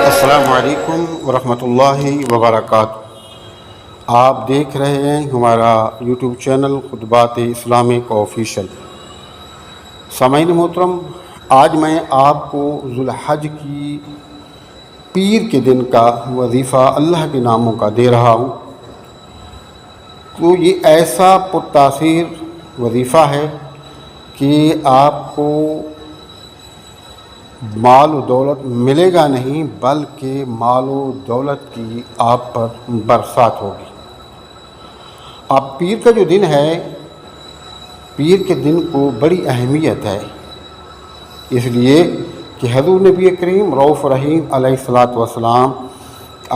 السلام علیکم ورحمۃ اللہ وبرکاتہ۔ آپ دیکھ رہے ہیں ہمارا یوٹیوب چینل خطبات اسلامک آفیشیل۔ سامعین محترم، آج میں آپ کو ذو الحج کی پیر کے دن کا وظیفہ اللہ کے ناموں کا دے رہا ہوں۔ تو یہ ایسا پرتاثیر وظیفہ ہے کہ آپ کو مال و دولت ملے گا نہیں، بلکہ مال و دولت کی آپ پر برسات ہوگی۔ اب پیر کا جو دن ہے، پیر کے دن کو بڑی اہمیت ہے، اس لیے کہ حضور نبی کریم رؤوف رحیم علیہ الصلاۃ والسلام،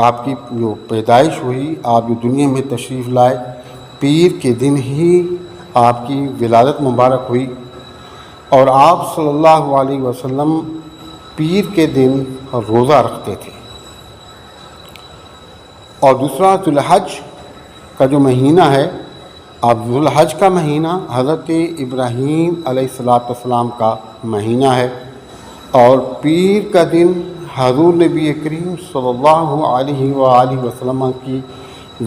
آپ کی جو پیدائش ہوئی، آپ جو دنیا میں تشریف لائے، پیر کے دن ہی آپ کی ولادت مبارک ہوئی، اور آپ صلی اللہ علیہ وسلم پیر کے دن روزہ رکھتے تھے۔ اور دوسرا ذو الحج کا جو مہینہ ہے، اب ذو الحج کا مہینہ حضرت ابراہیم علیہ الصلاۃ والسلام کا مہینہ ہے، اور پیر کا دن حضور نبی کریم صلی اللہ علیہ وآلہ وسلم کی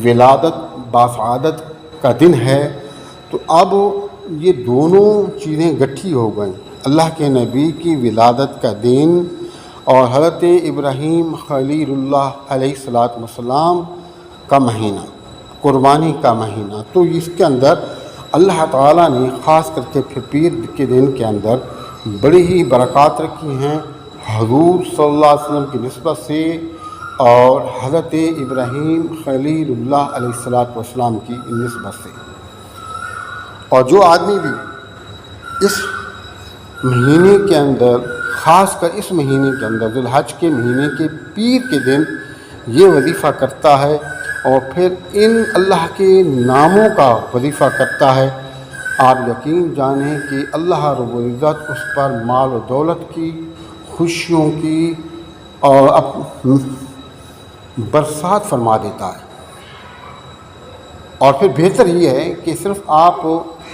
ولادت باسعادت کا دن ہے۔ تو اب یہ دونوں چیزیں گٹھی ہو گئیں، اللہ کے نبی کی ولادت کا دن اور حضرت ابراہیم خلیل اللہ علیہ الصلاۃ والسلام کا مہینہ، قربانی کا مہینہ۔ تو اس کے اندر اللہ تعالیٰ نے خاص کر کے پھر پیر کے دن کے اندر بڑی ہی برکات رکھی ہیں حضور صلی اللہ علیہ وسلم کی نسبت سے اور حضرت ابراہیم خلیل اللہ علیہ الصلاۃ والسلام کی نسبت سے۔ اور جو آدمی بھی اس مہینے کے اندر، خاص کر اس مہینے کے اندر ذو الحج کے مہینے کے پیر کے دن یہ وظیفہ کرتا ہے اور پھر ان اللہ کے ناموں کا وظیفہ کرتا ہے، آپ یقین جانیں کہ اللہ رب العزت اس پر مال و دولت کی، خوشیوں کی اور برسات فرما دیتا ہے۔ اور پھر بہتر یہ ہے کہ صرف آپ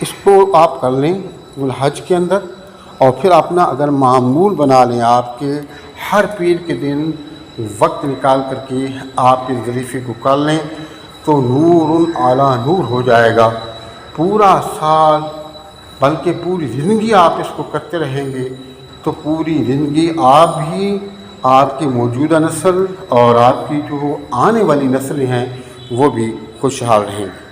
اس کو آپ کر لیں ذو الحج کے اندر، اور پھر اپنا اگر معمول بنا لیں آپ کے ہر پیر کے دن وقت نکال کر کے آپ اس وظیفے کو کر لیں، تو نور علی نور ہو جائے گا۔ پورا سال بلکہ پوری زندگی آپ اس کو کرتے رہیں گے تو پوری زندگی آپ بھی، آپ کی موجودہ نسل اور آپ کی جو آنے والی نسلیں ہیں وہ بھی خوشحال رہیں گی۔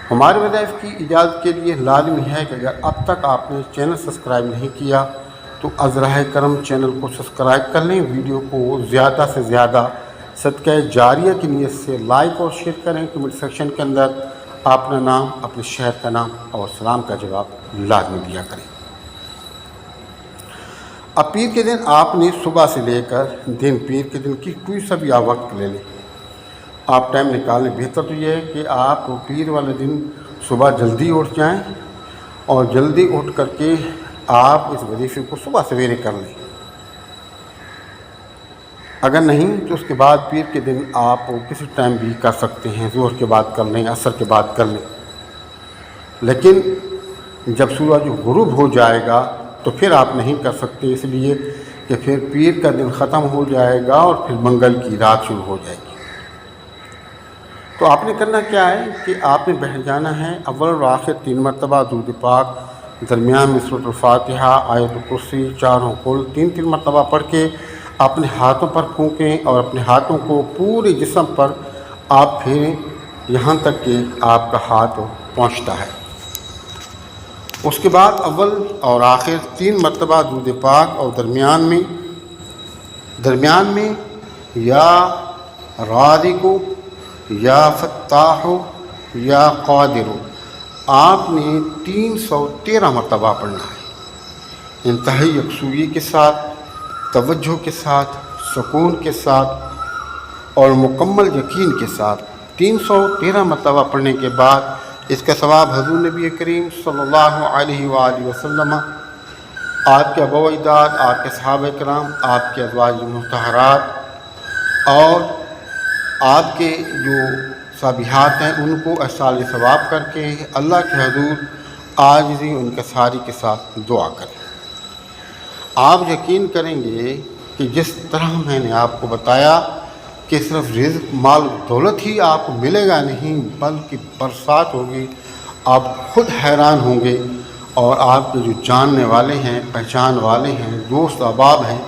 ہمارے وظائف کی اجازت کے لیے لازمی ہے کہ اگر اب تک آپ نے چینل سبسکرائب نہیں کیا تو از راہ کرم چینل کو سبسکرائب کر لیں، ویڈیو کو زیادہ سے زیادہ صدقہ جاریہ کی نیت سے لائک اور شیئر کریں، کمنٹ سیکشن کے اندر اپنا نام، اپنے شہر کا نام اور سلام کا جواب لازمی دیا کریں۔ اب پیر کے دن آپ نے صبح سے لے کر دن پیر کے دن کی کوئی سا بھی آپ وقت لے لیں، آپ ٹائم نکالیں۔ بہتر تو یہ ہے کہ آپ پیر والے دن صبح جلدی اٹھ جائیں اور جلدی اٹھ کر کے آپ اس وظیفے کو صبح سویرے کر لیں۔ اگر نہیں تو اس کے بعد پیر کے دن آپ کسی ٹائم بھی کر سکتے ہیں، ظہر کے بعد کر لیں، عصر کے بعد کر لیں، لیکن جب سورج غروب ہو جائے گا تو پھر آپ نہیں کر سکتے، اس لیے کہ پھر پیر کا دن ختم ہو جائے گا اور پھر منگل کی رات شروع ہو جائے گی۔ تو آپ نے کرنا کیا ہے کہ آپ نے بیٹھ جانا ہے، اول و آخر 3 مرتبہ درود پاک، درمیان میں سورۃ الفاتحہ، آیت الکرسی، چاروں کل 3 مرتبہ پڑھ کے اپنے ہاتھوں پر پھونکیں اور اپنے ہاتھوں کو پورے جسم پر آپ پھیریں یہاں تک کہ آپ کا ہاتھ پہنچتا ہے۔ اس کے بعد اول اور آخر 3 مرتبہ درود پاک اور درمیان میں یا رازق یا فتاح یا قادر آپ نے 313 مرتبہ پڑھنا ہے، انتہائی یکسوئی کے ساتھ، توجہ کے ساتھ، سکون کے ساتھ اور مکمل یقین کے ساتھ 313 مرتبہ پڑھنے کے بعد اس کا ثواب حضور نبی کریم صلی اللہ علیہ وآلہ وسلم، آپ کے آباء و اجداد، آپ کے صحابہ کرام، آپ کے ازواج مطہرات اور آپ کے جو صابحات ہیں ان کو احصال ثواب کر کے اللہ کے حضور عاجزی انکساری کے ساتھ دعا کریں۔ آپ یقین کریں گے کہ جس طرح میں نے آپ کو بتایا کہ صرف رزق مال دولت ہی آپ کو ملے گا نہیں، بلکہ برسات ہوگی، آپ خود حیران ہوں گے، اور آپ کے جو جاننے والے ہیں، پہچان والے ہیں، دوست احباب ہیں،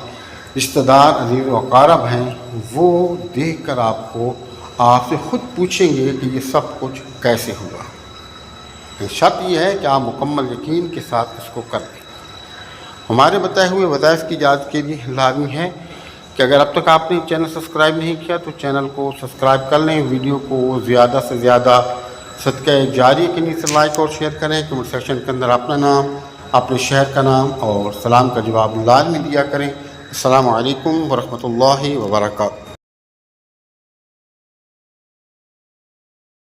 رشتہ دار، عزیز و اقارب ہیں، وہ دیکھ کر آپ سے خود پوچھیں گے کہ یہ سب کچھ کیسے ہوا۔ شرط یہ ہے کہ آپ مکمل یقین کے ساتھ اس کو کر لیں۔ ہمارے بتائے ہوئے وظائف کی اجازت کے لیے لازمی ہے کہ اگر اب تک آپ نے چینل سبسکرائب نہیں کیا تو چینل کو سبسکرائب کر لیں، ویڈیو کو زیادہ سے زیادہ صدقہ جاریہ کے نیچے لائک اور شیئر کریں، کمنٹ سیکشن کے اندر اپنا نام، اپنے شہر کا نام اور سلام کا جواب لازمی دیا کریں۔ السلام علیکم ورحمۃ اللہ وبرکاتہ۔